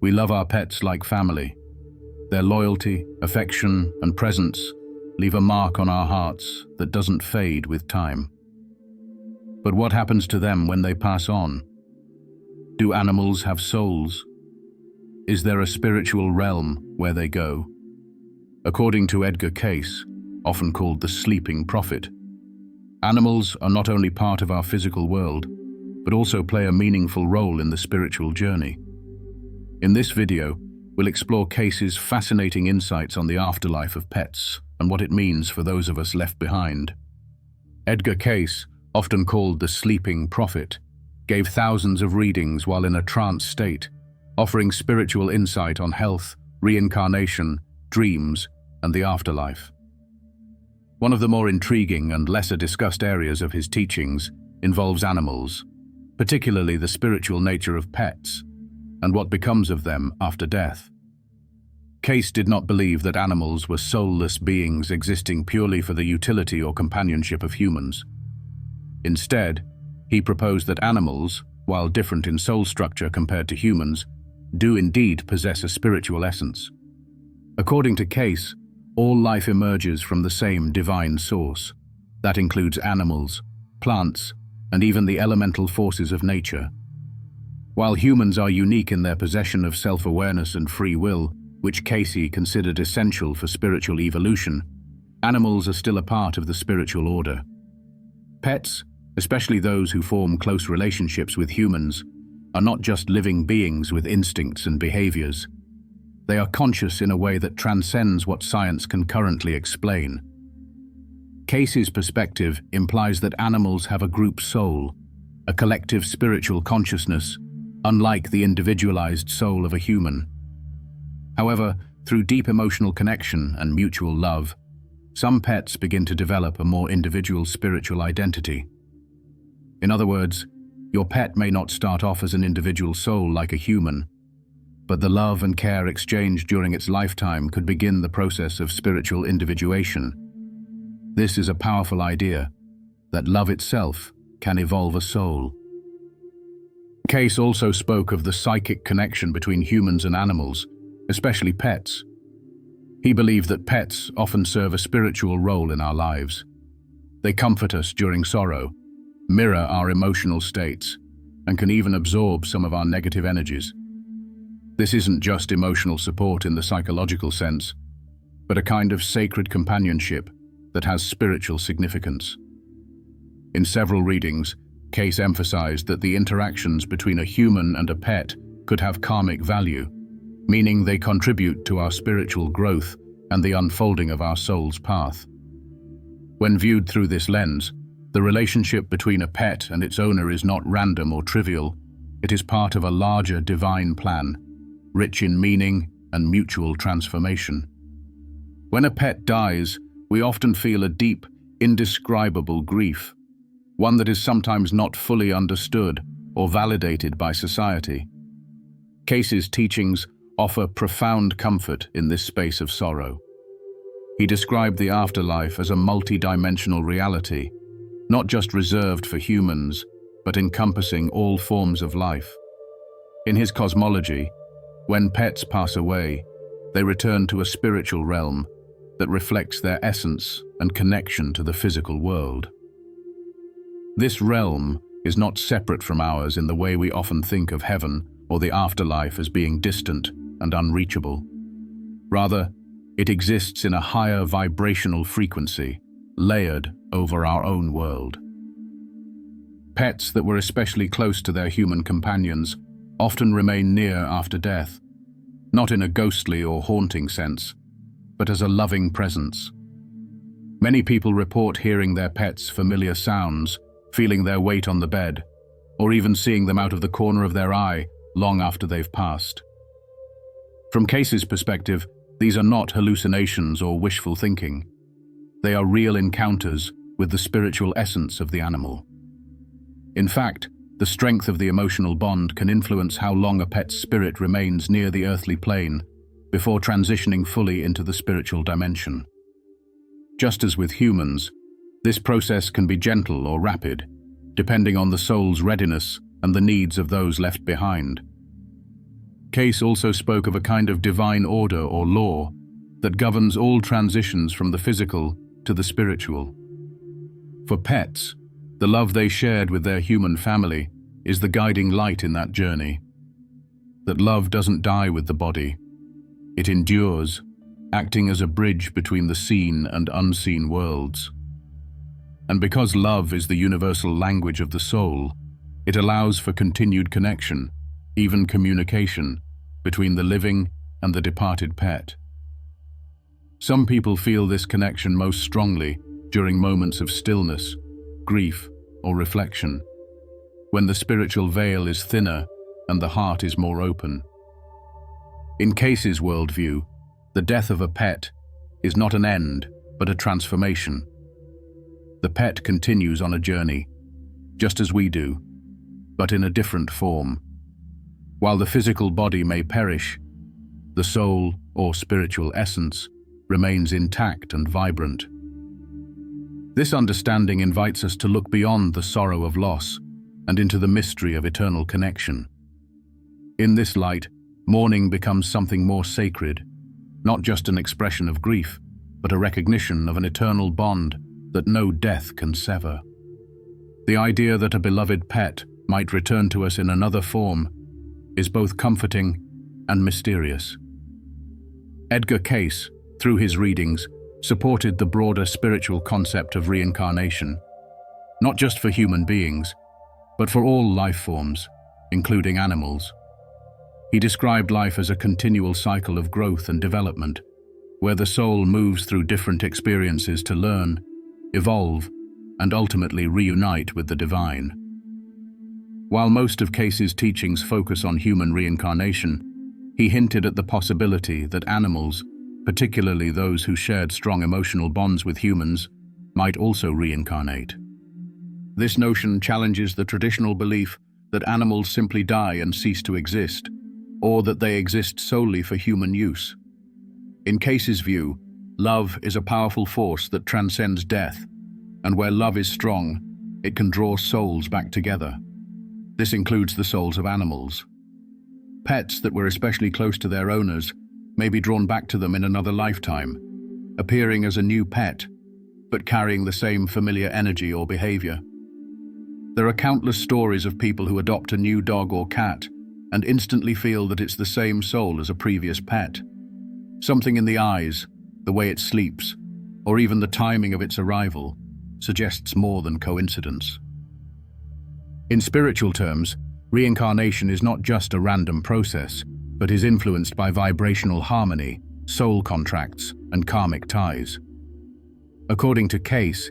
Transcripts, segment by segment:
We love our pets like family. Their loyalty, affection, and presence leave a mark on our hearts that doesn't fade with time. But what happens to them when they pass on? Do animals have souls? Is there a spiritual realm where they go? According to Edgar Cayce, often called the sleeping prophet, animals are not only part of our physical world, but also play a meaningful role in the spiritual journey. In this video, we'll explore Cayce's fascinating insights on the afterlife of pets and what it means for those of us left behind. Edgar Cayce, often called the sleeping prophet, gave thousands of readings while in a trance state, offering spiritual insight on health, reincarnation, dreams, and the afterlife. One of the more intriguing and lesser discussed areas of his teachings involves animals, particularly the spiritual nature of pets, and what becomes of them after death. Cayce did not believe that animals were soulless beings existing purely for the utility or companionship of humans. Instead, he proposed that animals, while different in soul structure compared to humans, do indeed possess a spiritual essence. According to Cayce, all life emerges from the same divine source. That includes animals, plants, and even the elemental forces of nature. While humans are unique in their possession of self-awareness and free will, which Cayce considered essential for spiritual evolution, animals are still a part of the spiritual order. Pets, especially those who form close relationships with humans, are not just living beings with instincts and behaviors. They are conscious in a way that transcends what science can currently explain. Cayce's perspective implies that animals have a group soul, a collective spiritual consciousness, unlike the individualized soul of a human. However, through deep emotional connection and mutual love, some pets begin to develop a more individual spiritual identity. In other words, your pet may not start off as an individual soul like a human, but the love and care exchanged during its lifetime could begin the process of spiritual individuation. This is a powerful idea, that love itself can evolve a soul. Cayce also spoke of the psychic connection between humans and animals, especially pets. He believed that pets often serve a spiritual role in our lives. They comfort us during sorrow, mirror our emotional states, and can even absorb some of our negative energies. This isn't just emotional support in the psychological sense, but a kind of sacred companionship that has spiritual significance. In several readings, Cayce emphasized that the interactions between a human and a pet could have karmic value, meaning they contribute to our spiritual growth and the unfolding of our soul's path. When viewed through this lens, the relationship between a pet and its owner is not random or trivial. It is part of a larger divine plan, rich in meaning and mutual transformation. When a pet dies, we often feel a deep, indescribable grief, one that is sometimes not fully understood or validated by society. Cayce's teachings offer profound comfort in this space of sorrow. He described the afterlife as a multi-dimensional reality, not just reserved for humans, but encompassing all forms of life. In his cosmology, when pets pass away, they return to a spiritual realm that reflects their essence and connection to the physical world. This realm is not separate from ours in the way we often think of heaven or the afterlife as being distant and unreachable. Rather, it exists in a higher vibrational frequency, layered over our own world. Pets that were especially close to their human companions often remain near after death, not in a ghostly or haunting sense, but as a loving presence. Many people report hearing their pets' familiar sounds, feeling their weight on the bed, or even seeing them out of the corner of their eye long after they've passed. From Cayce's perspective, these are not hallucinations or wishful thinking. They are real encounters with the spiritual essence of the animal. In fact, the strength of the emotional bond can influence how long a pet's spirit remains near the earthly plane before transitioning fully into the spiritual dimension. Just as with humans, this process can be gentle or rapid, depending on the soul's readiness and the needs of those left behind. Cayce also spoke of a kind of divine order or law that governs all transitions from the physical to the spiritual. For pets, the love they shared with their human family is the guiding light in that journey. That love doesn't die with the body. It endures, acting as a bridge between the seen and unseen worlds. And because love is the universal language of the soul, it allows for continued connection, even communication, between the living and the departed pet. Some people feel this connection most strongly during moments of stillness, grief, or reflection, when the spiritual veil is thinner and the heart is more open. In Cayce's worldview, the death of a pet is not an end, but a transformation. The pet continues on a journey, just as we do, but in a different form. While the physical body may perish, the soul, or spiritual essence, remains intact and vibrant. This understanding invites us to look beyond the sorrow of loss and into the mystery of eternal connection. In this light, mourning becomes something more sacred, not just an expression of grief, but a recognition of an eternal bond that no death can sever. The idea that a beloved pet might return to us in another form is both comforting and mysterious. Edgar Cayce, through his readings, supported the broader spiritual concept of reincarnation, not just for human beings, but for all life forms, including animals. He described life as a continual cycle of growth and development, where the soul moves through different experiences to learn, evolve, and ultimately reunite with the divine. While most of Cayce's teachings focus on human reincarnation, he hinted at the possibility that animals, particularly those who shared strong emotional bonds with humans, might also reincarnate. This notion challenges the traditional belief that animals simply die and cease to exist, or that they exist solely for human use. In Cayce's view, love is a powerful force that transcends death, and where love is strong, it can draw souls back together. This includes the souls of animals. Pets that were especially close to their owners may be drawn back to them in another lifetime, appearing as a new pet, but carrying the same familiar energy or behavior. There are countless stories of people who adopt a new dog or cat and instantly feel that it's the same soul as a previous pet. Something in the eyes, the way it sleeps, or even the timing of its arrival suggests more than coincidence. In spiritual terms, reincarnation is not just a random process, but is influenced by vibrational harmony, soul contracts, and karmic ties. According to Cayce,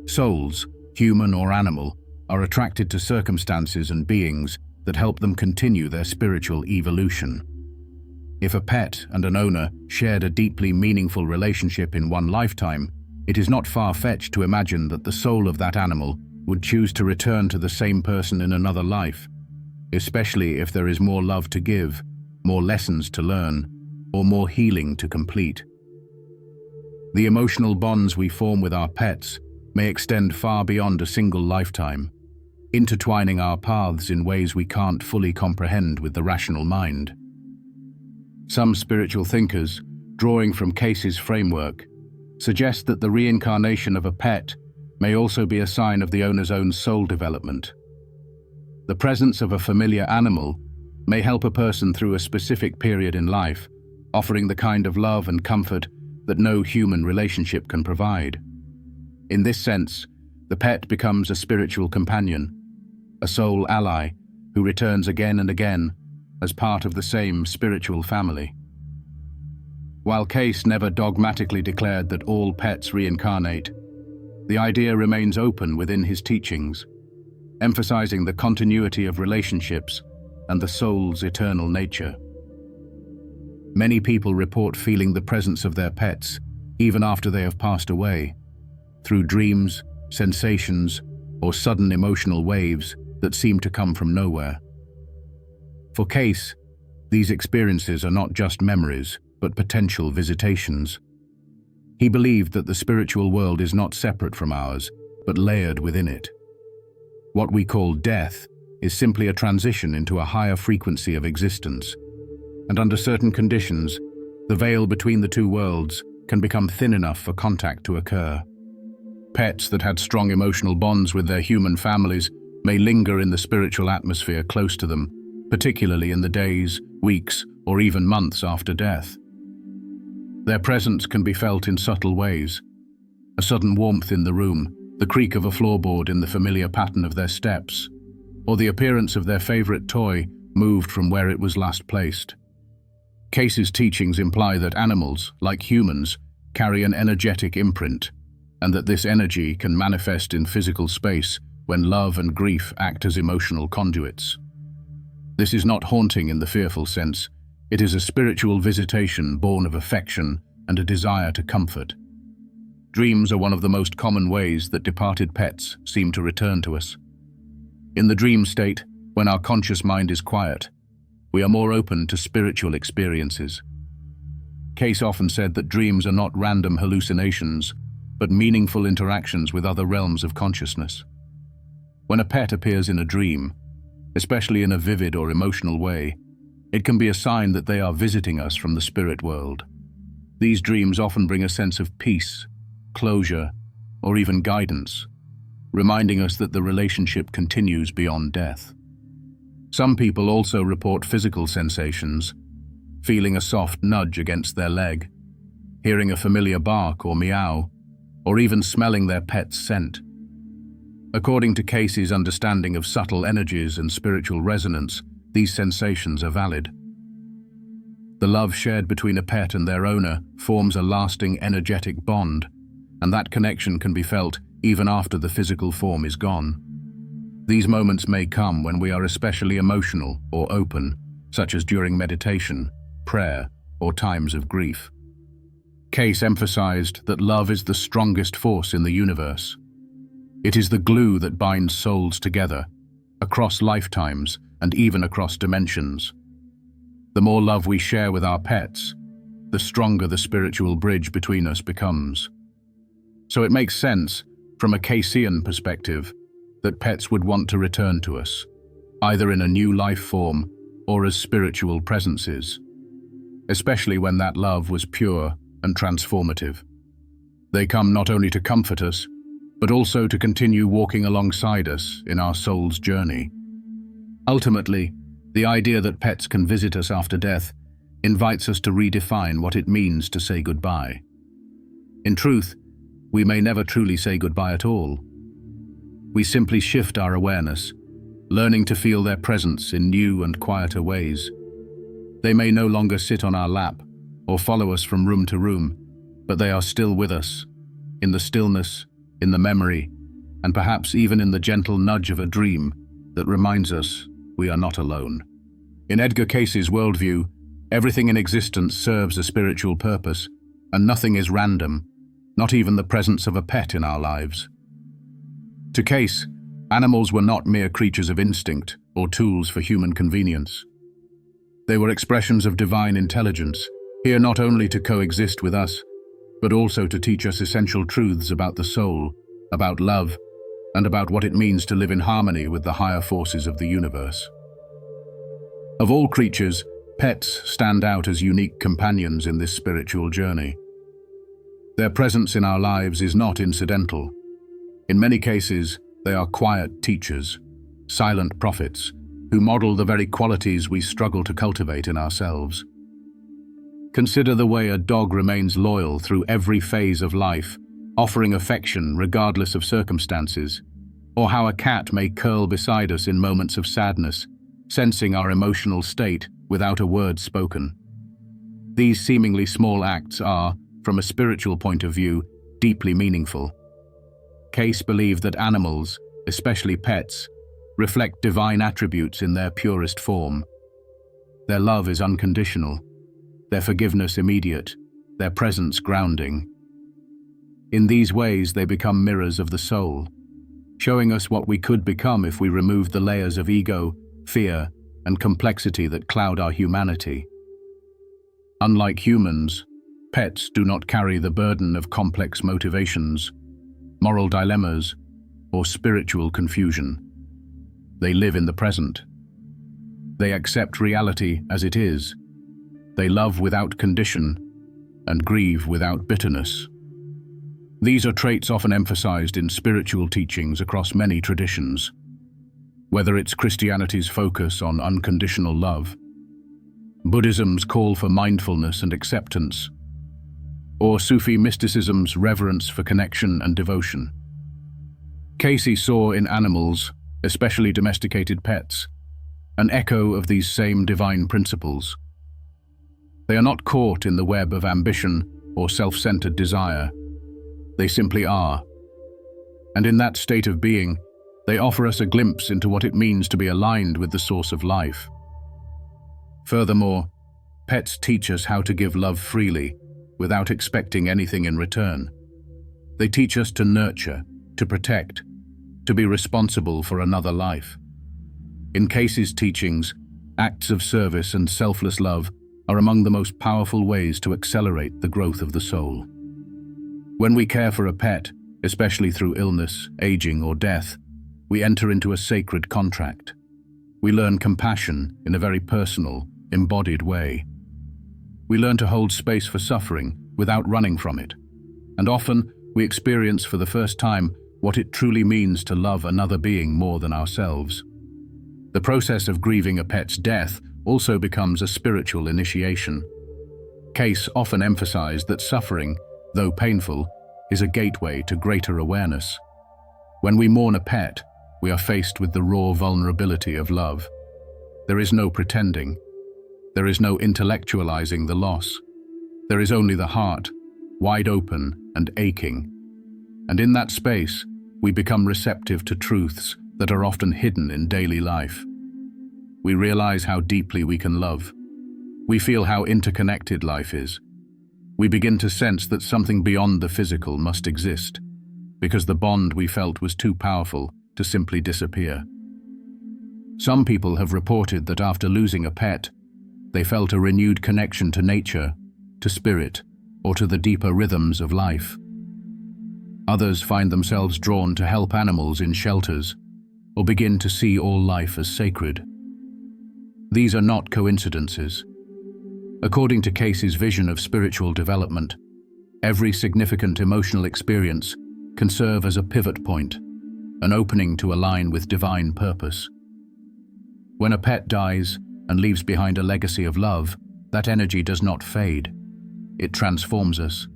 souls, human or animal, are attracted to circumstances and beings that help them continue their spiritual evolution. If a pet and an owner shared a deeply meaningful relationship in one lifetime, it is not far-fetched to imagine that the soul of that animal would choose to return to the same person in another life, especially if there is more love to give, more lessons to learn, or more healing to complete. The emotional bonds we form with our pets may extend far beyond a single lifetime, intertwining our paths in ways we can't fully comprehend with the rational mind. Some spiritual thinkers, drawing from Cayce's framework, suggest that the reincarnation of a pet may also be a sign of the owner's own soul development. The presence of a familiar animal may help a person through a specific period in life, offering the kind of love and comfort that no human relationship can provide. In this sense, the pet becomes a spiritual companion, a soul ally who returns again and again as part of the same spiritual family. While Cayce never dogmatically declared that all pets reincarnate, the idea remains open within his teachings, emphasizing the continuity of relationships and the soul's eternal nature. Many people report feeling the presence of their pets even after they have passed away, through dreams, sensations, or sudden emotional waves that seem to come from nowhere. For Cayce, these experiences are not just memories, but potential visitations. He believed that the spiritual world is not separate from ours, but layered within it. What we call death is simply a transition into a higher frequency of existence, and under certain conditions, the veil between the two worlds can become thin enough for contact to occur. Pets that had strong emotional bonds with their human families may linger in the spiritual atmosphere close to them, particularly in the days, weeks, or even months after death. Their presence can be felt in subtle ways. A sudden warmth in the room, the creak of a floorboard in the familiar pattern of their steps, or the appearance of their favorite toy moved from where it was last placed. Cayce's teachings imply that animals, like humans, carry an energetic imprint, and that this energy can manifest in physical space when love and grief act as emotional conduits. This is not haunting in the fearful sense. It is a spiritual visitation born of affection and a desire to comfort. Dreams are one of the most common ways that departed pets seem to return to us. In the dream state, when our conscious mind is quiet, we are more open to spiritual experiences. Cayce often said that dreams are not random hallucinations, but meaningful interactions with other realms of consciousness. When a pet appears in a dream, especially in a vivid or emotional way, it can be a sign that they are visiting us from the spirit world. These dreams often bring a sense of peace, closure, or even guidance, reminding us that the relationship continues beyond death. Some people also report physical sensations, feeling a soft nudge against their leg, hearing a familiar bark or meow, or even smelling their pet's scent. According to Cayce's understanding of subtle energies and spiritual resonance, these sensations are valid. The love shared between a pet and their owner forms a lasting energetic bond, and that connection can be felt even after the physical form is gone. These moments may come when we are especially emotional or open, such as during meditation, prayer, or times of grief. Cayce emphasized that love is the strongest force in the universe. It is the glue that binds souls together, across lifetimes and even across dimensions. The more love we share with our pets, the stronger the spiritual bridge between us becomes. So it makes sense, from a Caycean perspective, that pets would want to return to us, either in a new life form or as spiritual presences, especially when that love was pure and transformative. They come not only to comfort us, but also to continue walking alongside us in our soul's journey. Ultimately, the idea that pets can visit us after death invites us to redefine what it means to say goodbye. In truth, we may never truly say goodbye at all. We simply shift our awareness, learning to feel their presence in new and quieter ways. They may no longer sit on our lap or follow us from room to room, but they are still with us, in the stillness, in the memory, and perhaps even in the gentle nudge of a dream that reminds us we are not alone. In Edgar Cayce's worldview, everything in existence serves a spiritual purpose, and nothing is random, not even the presence of a pet in our lives. To Cayce, animals were not mere creatures of instinct or tools for human convenience. They were expressions of divine intelligence, here not only to coexist with us, but also to teach us essential truths about the soul, about love, and about what it means to live in harmony with the higher forces of the universe. Of all creatures, pets stand out as unique companions in this spiritual journey. Their presence in our lives is not incidental. In many cases, they are quiet teachers, silent prophets, who model the very qualities we struggle to cultivate in ourselves. Consider the way a dog remains loyal through every phase of life, offering affection regardless of circumstances, or how a cat may curl beside us in moments of sadness, sensing our emotional state without a word spoken. These seemingly small acts are, from a spiritual point of view, deeply meaningful. Cayce believed that animals, especially pets, reflect divine attributes in their purest form. Their love is unconditional, their forgiveness immediate, their presence grounding. In these ways, they become mirrors of the soul, showing us what we could become if we removed the layers of ego, fear, and complexity that cloud our humanity. Unlike humans, pets do not carry the burden of complex motivations, moral dilemmas, or spiritual confusion. They live in the present. They accept reality as it is, They love without condition and grieve without bitterness. These are traits often emphasized in spiritual teachings across many traditions, whether it's Christianity's focus on unconditional love, Buddhism's call for mindfulness and acceptance, or Sufi mysticism's reverence for connection and devotion. Cayce saw in animals, especially domesticated pets, an echo of these same divine principles. They are not caught in the web of ambition or self-centered desire. They simply are. And in that state of being, they offer us a glimpse into what it means to be aligned with the source of life. Furthermore, pets teach us how to give love freely, without expecting anything in return. They teach us to nurture, to protect, to be responsible for another life. In Cayce's teachings, acts of service and selfless love are among the most powerful ways to accelerate the growth of the soul. When we care for a pet, especially through illness, aging, or death, we enter into a sacred contract. We learn compassion in a very personal, embodied way. We learn to hold space for suffering without running from it. And often, we experience for the first time what it truly means to love another being more than ourselves. The process of grieving a pet's death also becomes a spiritual initiation. Cayce often emphasized that suffering, though painful, is a gateway to greater awareness. When we mourn a pet, we are faced with the raw vulnerability of love. There is no pretending. There is no intellectualizing the loss. There is only the heart, wide open and aching. And in that space, we become receptive to truths that are often hidden in daily life. We realize how deeply we can love. We feel how interconnected life is. We begin to sense that something beyond the physical must exist, because the bond we felt was too powerful to simply disappear. Some people have reported that after losing a pet, they felt a renewed connection to nature, to spirit, or to the deeper rhythms of life. Others find themselves drawn to help animals in shelters, or begin to see all life as sacred. These are not coincidences. According to Cayce's vision of spiritual development, every significant emotional experience can serve as a pivot point, an opening to align with divine purpose. When a pet dies and leaves behind a legacy of love, that energy does not fade. It transforms us.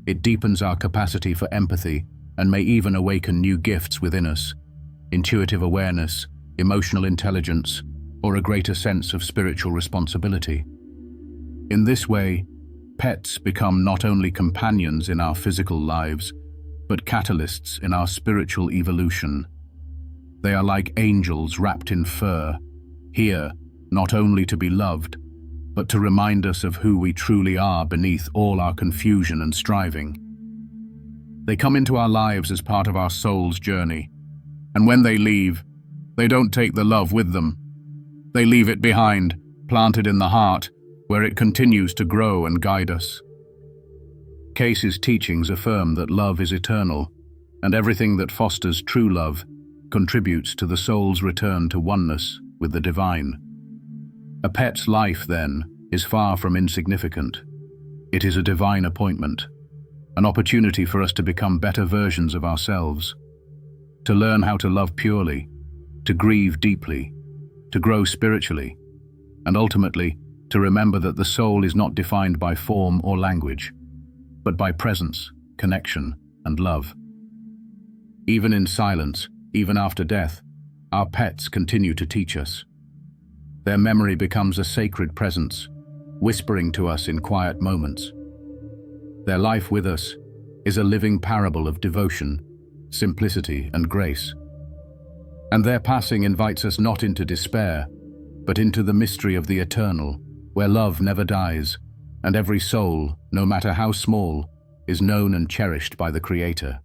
It deepens our capacity for empathy and may even awaken new gifts within us: intuitive awareness, emotional intelligence, or a greater sense of spiritual responsibility. In this way, pets become not only companions in our physical lives, but catalysts in our spiritual evolution. They are like angels wrapped in fur, here not only to be loved, but to remind us of who we truly are beneath all our confusion and striving. They come into our lives as part of our soul's journey, and when they leave, they don't take the love with them. They leave it behind, planted in the heart, where it continues to grow and guide us. Cayce's teachings affirm that love is eternal, and everything that fosters true love contributes to the soul's return to oneness with the divine. A pet's life, then, is far from insignificant. It is a divine appointment, an opportunity for us to become better versions of ourselves, to learn how to love purely, to grieve deeply, to grow spiritually, and ultimately, to remember that the soul is not defined by form or language, but by presence, connection, and love. Even in silence, even after death, our pets continue to teach us. Their memory becomes a sacred presence, whispering to us in quiet moments. Their life with us is a living parable of devotion, simplicity, and grace. And their passing invites us not into despair, but into the mystery of the eternal, where love never dies, and every soul, no matter how small, is known and cherished by the Creator.